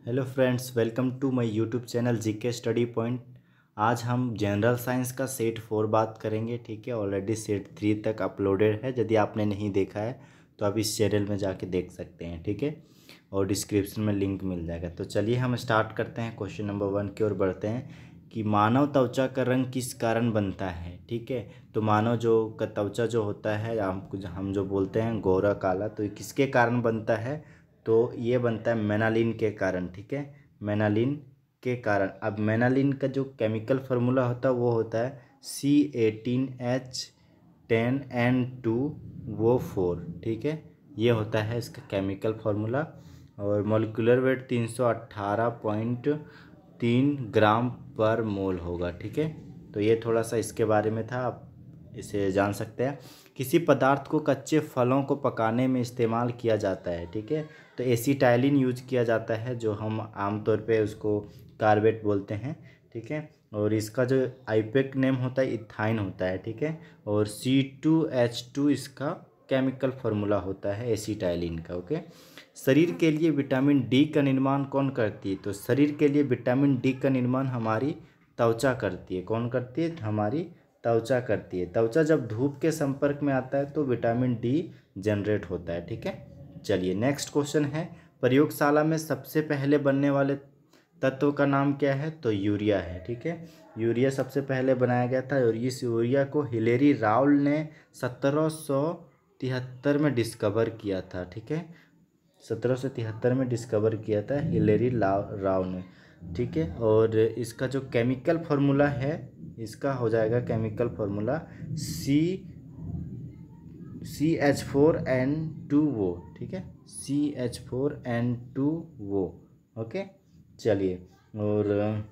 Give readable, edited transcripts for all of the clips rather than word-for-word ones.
Hello friends, welcome to my YouTube channel GK study point. आज हम general science का set 4 बात करेंगे। ठीक है, ऑलरेडी सेट 3 तक अपलोडेड है। यदि आपने नहीं देखा है तो आप इस चैनल में जाके देख सकते हैं। ठीक है, और डिस्क्रिप्शन में लिंक मिल जाएगा। तो चलिए हम स्टार्ट करते हैं। क्वेश्चन नंबर 1 की ओर बढ़ते हैं कि मानव त्वचा का रंग किस कारण बनता है। ठीक है, तो मानव जो का त्वचा जो होता है, हम जो बोलते हैं गोरा काला, तो ये किसके कारण बनता है? तो ये बनता है मेनालिन के कारण। ठीक है, मेनालिन के कारण। अब मेनालिन का जो केमिकल फार्मूला होता है वो होता है C18H10N2O4। ठीक है, ये होता है इसका केमिकल फार्मूला। और मॉलिक्यूलर वेट 318.3 ग्राम पर मोल होगा। ठीक है, तो ये थोड़ा सा इसके बारे में था, आप इसे जान सकते हैं। किसी पदार्थ को कच्चे फलों को पकाने में इस्तेमाल किया जाता है। ठीक है, तो एसिटाइलिन यूज किया जाता है, जो हम आमतौर पे उसको कार्बेट बोलते हैं। ठीक है, और इसका जो आईपेक नेम होता है इथाइन होता है। ठीक है, और C2H2 इसका केमिकल फार्मूला होता है एसिटाइलिन का। ओके, शरीर के लिए विटामिन डी का निर्माण कौन करती है? तो शरीर के लिए विटामिन डी का निर्माण हमारी त्वचा करती है। कौन करती है? हमारी त्वचा करती है। त्वचा जब धूप के संपर्क में आता है तो विटामिन डी जनरेट होता है। ठीक है, चलिए नेक्स्ट क्वेश्चन है, प्रयोगशाला में सबसे पहले बनने वाले तत्व का नाम क्या है? तो यूरिया है। ठीक है, यूरिया सबसे पहले बनाया गया था, और इस यूरिया को हिलेरी राउल ने 1773 में डिस्कवर किया था। ठीक है, 1773 में डिस्कवर किया था हिलेरी राव ने। ठीक है, और इसका जो केमिकल फार्मूला है, इसका हो जाएगा केमिकल फार्मूला CH4N2O। ठीक है, CH4N2O। ओके, चलिए और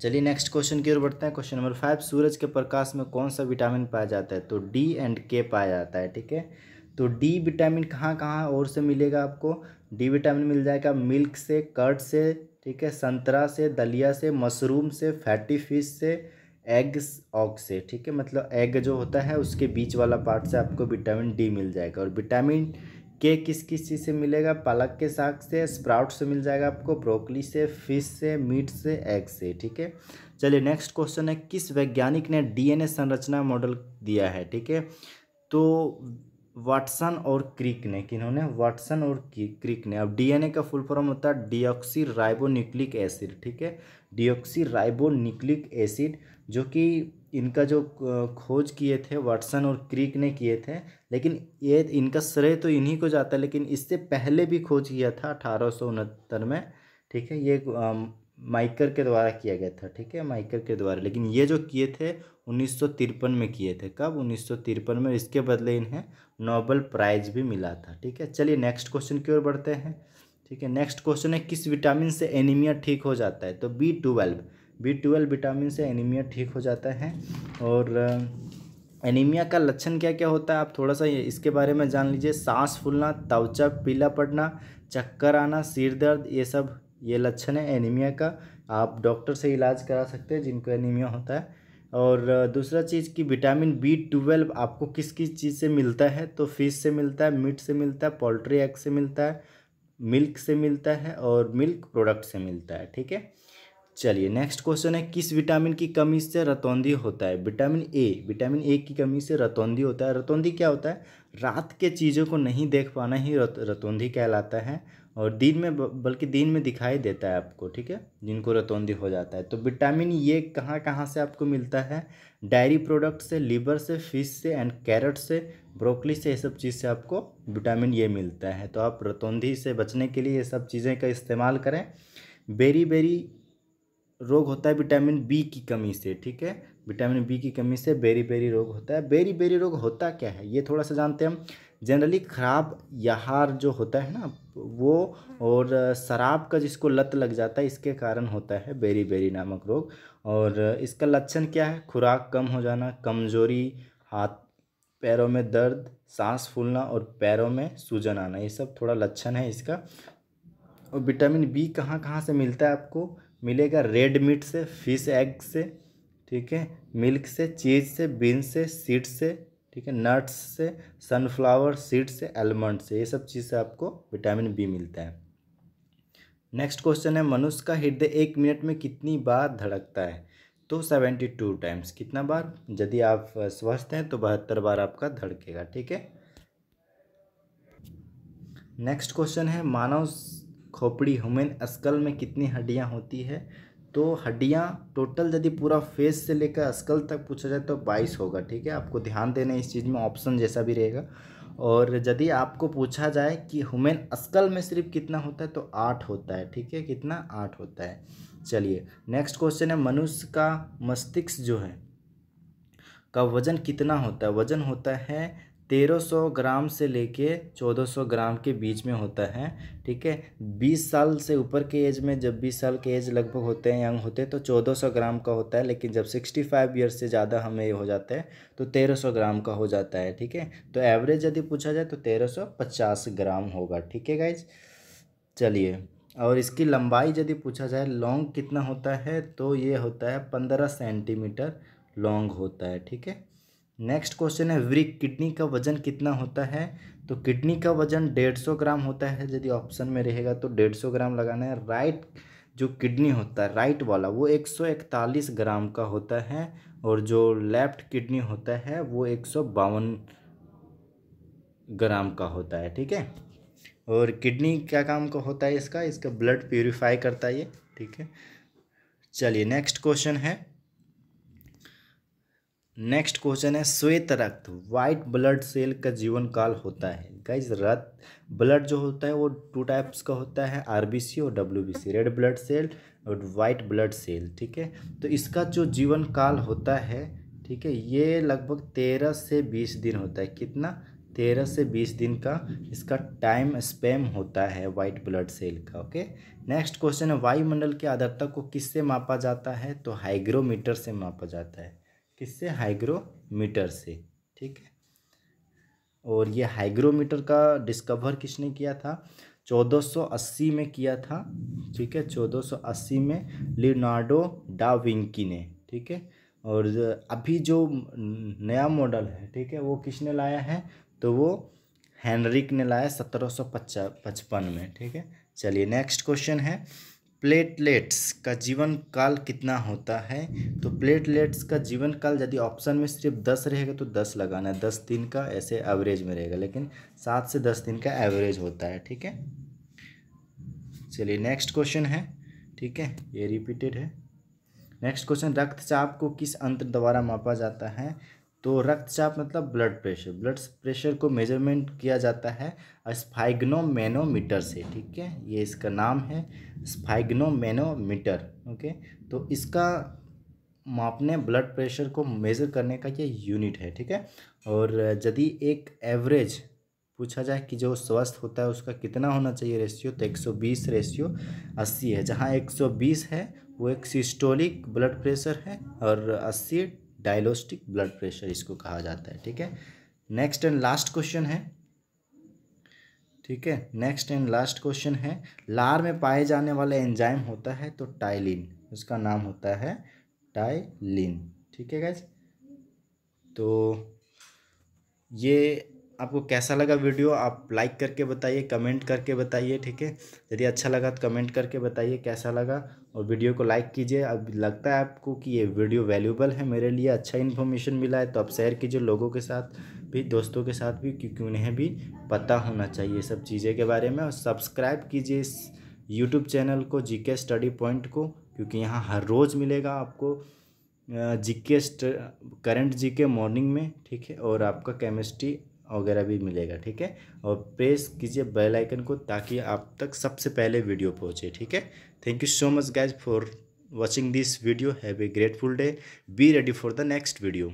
चलिए नेक्स्ट क्वेश्चन की ओर बढ़ते हैं। क्वेश्चन नंबर 5, सूरज के प्रकाश में कौन सा विटामिन पाया जाता है? तो डी एंड के पाया जाता है। ठीक है, तो डी विटामिन कहाँ कहाँ और से मिलेगा आपको? डी विटामिन मिल जाएगा मिल्क से, कर्ड से, ठीक है, संतरा से, दलिया से, मशरूम से, फैटी फिश से, एग्स ऑग से। ठीक है, मतलब एग जो होता है उसके बीच वाला पार्ट से आपको विटामिन डी मिल जाएगा। और विटामिन के किस किस चीज़ से मिलेगा? पालक के साग से, स्प्राउट से मिल जाएगा आपको, ब्रोकली से, फिश से, मीट से, एग से। ठीक है, चलिए नेक्स्ट क्वेश्चन है, किस वैज्ञानिक ने डीएनए संरचना मॉडल दिया है? ठीक है, तो वाटसन और क्रिक ने। किन्होंने? वाटसन और क्रिक ने। अब डीएनए का फुल फॉर्म होता है डीऑक्सी राइबोन्यूक्लिक एसिड। ठीक है, डीऑक्सी राइबोन्यूक्लिक एसिड, जो कि इनका जो खोज किए थे वाटसन और क्रिक ने किए थे, लेकिन ये इनका श्रेय तो इन्हीं को जाता है, लेकिन इससे पहले भी खोज किया था 1869 में। ठीक है, ये माइकर के द्वारा किया गया था। ठीक है, माइकर के द्वारा, लेकिन ये जो किए थे 1953 में किए थे। कब? 1953 में। इसके बदले इन्हें नोबेल प्राइज भी मिला था। ठीक है, चलिए नेक्स्ट क्वेश्चन की ओर बढ़ते हैं। ठीक है, नेक्स्ट क्वेश्चन है, किस विटामिन से एनीमिया ठीक हो जाता है? तो B12 विटामिन से एनीमिया ठीक हो जाता है। और एनीमिया का लक्षण क्या क्या होता है, आप थोड़ा सा इसके बारे में जान लीजिए। सांस फूलना, त्वचा पीला पड़ना, चक्कर आना, सिर दर्द, ये लक्षण है एनीमिया का। आप डॉक्टर से इलाज करा सकते हैं जिनको एनीमिया होता है। और दूसरा चीज़ कि विटामिन B12 आपको किस किस चीज़ से मिलता है? तो फिश से मिलता है, मीट से मिलता है, पोल्ट्री एग से मिलता है, मिल्क से मिलता है, और मिल्क प्रोडक्ट से मिलता है। ठीक है, चलिए नेक्स्ट क्वेश्चन है, किस विटामिन की कमी से रतौंधी होता है? विटामिन ए की कमी से रतौंधी होता है। रतौंधी क्या होता है? रात के चीज़ों को नहीं देख पाना ही रतौंधी कहलाता है। और दिन में बल्कि दिन में दिखाई देता है आपको। ठीक है, जिनको रतौंधी हो जाता है। तो विटामिन ये कहाँ कहाँ से आपको मिलता है? डायरी प्रोडक्ट से, लीवर से, फिश से एंड कैरेट से, ब्रोकली से, ये सब चीज़ से आपको विटामिन ये मिलता है। तो आप रतौंधी से बचने के लिए ये सब चीज़ें का इस्तेमाल करें। बेरी बेरी रोग होता है विटामिन बी की कमी से। ठीक है, विटामिन बी की कमी से बेरी बेरी रोग होता है। बेरी बेरी रोग होता क्या है ये थोड़ा सा जानते हैं हम। जनरली खराब आहार जो होता है ना वो, और शराब का जिसको लत लग जाता है, इसके कारण होता है बेरी बेरी नामक रोग। और इसका लक्षण क्या है? खुराक कम हो जाना, कमजोरी, हाथ पैरों में दर्द, सांस फूलना और पैरों में सूजन आना, ये सब थोड़ा लक्षण है इसका। और विटामिन बी कहाँ कहाँ से मिलता है आपको? मिलेगा रेड मीट से, फिश एग से, ठीक है, मिल्क से, चीज़ से, बीन्स से, सीड्स से, ठीक है, नट्स से, सनफ्लावर सीड से, आलमंड से, ये सब चीज़ से आपको विटामिन बी मिलता है। नेक्स्ट क्वेश्चन है मनुष्य का हृदय 1 मिनट में कितनी बार धड़कता है? तो 72 टाइम्स। कितना बार? यदि आप स्वस्थ हैं तो 72 बार आपका धड़केगा, ठीक है। नेक्स्ट क्वेश्चन है मानव खोपड़ी ह्यूमन स्कल में कितनी हड्डियां होती है? तो हड्डियां टोटल यदि पूरा फेस से लेकर स्कल तक पूछा जाए तो 22 होगा, ठीक है। आपको ध्यान देना है इस चीज़ में, ऑप्शन जैसा भी रहेगा। और यदि आपको पूछा जाए कि ह्यूमन स्कल में सिर्फ कितना होता है तो 8 होता है, ठीक है। कितना? 8 होता है। चलिए नेक्स्ट क्वेश्चन है मनुष्य का मस्तिष्क जो है का वजन कितना होता है? वजन होता है 1300 ग्राम से लेके 1400 ग्राम के बीच में होता है, ठीक है। 20 साल से ऊपर के एज में, जब 20 साल के एज लगभग होते हैं, यंग होते हैं, तो 1400 ग्राम का होता है। लेकिन जब 65 ईयर्स से ज़्यादा हमें हो जाता है तो 1300 ग्राम का हो जाता है, ठीक है। तो एवरेज यदि पूछा जाए तो 1350 ग्राम होगा, ठीक है गाइज। चलिए, और इसकी लंबाई यदि पूछा जाए लॉन्ग कितना होता है तो ये होता है 15 सेंटीमीटर लॉन्ग होता है, ठीक है। नेक्स्ट क्वेश्चन है वृक्क किडनी का वजन कितना होता है? तो किडनी का वजन 150 ग्राम होता है। यदि ऑप्शन में रहेगा तो 150 ग्राम लगाना है। राइट जो किडनी होता है, राइट वाला, वो 141 ग्राम का होता है। और जो लेफ्ट किडनी होता है वो 152 ग्राम का होता है, ठीक है। और किडनी क्या काम का होता है इसका ब्लड प्यूरिफाई करता है ये, ठीक है। चलिए नेक्स्ट क्वेश्चन है श्वेत रक्त वाइट ब्लड सेल का जीवन काल होता है। गाइज रक्त ब्लड जो होता है वो 2 टाइप्स का होता है, आरबीसी और डब्ल्यूबीसी, रेड ब्लड सेल और वाइट ब्लड सेल, ठीक है। तो इसका जो जीवन काल होता है, ठीक है, ये लगभग 13 से 20 दिन होता है। कितना? 13 से 20 दिन का इसका टाइम स्पैम होता है वाइट ब्लड सेल का, ओके। नेक्स्ट क्वेश्चन है वायुमंडल की आर्द्रता को किससे मापा जाता है? तो हाइग्रोमीटर से मापा जाता है। किससे? हाइग्रोमीटर से, ठीक है। और ये हाइग्रोमीटर का डिस्कवर किसने किया था? 1480 में किया था, ठीक है। 1480 में लियोनार्डो डा विंकी ने, ठीक है। और अभी जो नया मॉडल है, ठीक है, वो किसने लाया है? तो वो हेनरिक ने लाया 1755 में, ठीक है। चलिए नेक्स्ट क्वेश्चन है प्लेटलेट्स का जीवन काल कितना होता है? तो प्लेटलेट्स का जीवन काल यदि ऑप्शन में सिर्फ 10 रहेगा तो 10 लगाना है, 10 दिन का ऐसे एवरेज में रहेगा, लेकिन 7 से 10 दिन का एवरेज होता है, ठीक है। चलिए नेक्स्ट क्वेश्चन है, ठीक है, ये रिपीटेड है। नेक्स्ट क्वेश्चन रक्तचाप को किस यंत्र द्वारा मापा जाता है? तो रक्तचाप मतलब ब्लड प्रेशर को मेजरमेंट किया जाता है स्फाइग्नोमेनोमीटर से, ठीक है। ये इसका नाम है स्फाइग्नोमेनोमीटर, ओके। तो इसका मापने ब्लड प्रेशर को मेज़र करने का ये यूनिट है, ठीक है। और यदि एक एवरेज पूछा जाए कि जो स्वस्थ होता है उसका कितना होना चाहिए रेशियो, तो 120 रेशियो 80 है। जहाँ 120 है वो एक सिस्टोलिक ब्लड प्रेशर है और 80 डायलोस्टिक ब्लड प्रेशर इसको कहा जाता है, ठीक है। नेक्स्ट एंड लास्ट क्वेश्चन है, ठीक है। नेक्स्ट एंड लास्ट क्वेश्चन है लार में पाए जाने वाला एंजाइम होता है तो टाइलिन, उसका नाम होता है टाइलिन, ठीक है गाइज। तो ये आपको कैसा लगा वीडियो, आप लाइक करके बताइए, कमेंट करके बताइए, ठीक है। यदि अच्छा लगा तो कमेंट करके बताइए कैसा लगा, और वीडियो को लाइक कीजिए। अब लगता है आपको कि ये वीडियो वैल्यूबल है, मेरे लिए अच्छा इन्फॉर्मेशन मिला है, तो आप शेयर कीजिए लोगों के साथ भी, दोस्तों के साथ भी, क्योंकि उन्हें भी पता होना चाहिए सब चीज़ें के बारे में। और सब्सक्राइब कीजिए इस यूट्यूब चैनल को, जीके स्टडी पॉइंट को, क्योंकि यहाँ हर रोज़ मिलेगा आपको जीके करंट जीके मॉर्निंग में, ठीक है। और आपका केमिस्ट्री वगैरह भी मिलेगा, ठीक है। और प्रेस कीजिए बेल आइकन को ताकि आप तक सबसे पहले वीडियो पहुंचे, ठीक है। Thank you so much guys for watching this video. Have a grateful day. Be ready for the next video.